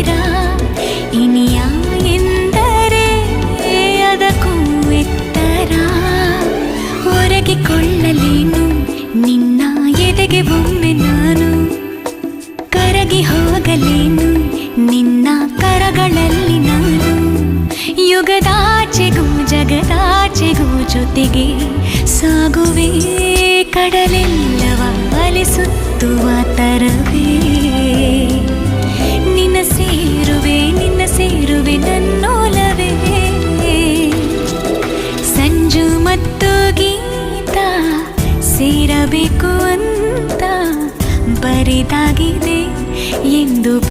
ಹತ್ತಿರ. ಇನಿಯ ಎಂದರೆ ಅದಕ್ಕೂ ಎತ್ತರ. ಒರಗಿಕೊಳ್ಳಲೇನು ನಿನ್ನ ಎದೆಗೆ ಒಮ್ಮೆ ನಾನು. ಕರಗಿ ಹೋಗಲೇನು ನಿನ್ನ ಕರಗಳಲ್ಲಿ ನಾನು. ಯುಗದಾಚೆಗೂ ಜಗದಾಚೆಗೂ ಜೊತೆಗೆ ಸಾಗುವೆ. ಕಡಲೆಲ್ಲವ ಅಲಿಸುತ್ತುವ ತರವೇ. ನಿನ್ನ ಸೇರುವೆ ನನ್ನೋಲವೇ. ಸಂಜು ಮತ್ತು ಗೀತ ಸೇರಬೇಕು ಅಂತ ಬರಿದಾಗಿದೆ ಎಂದು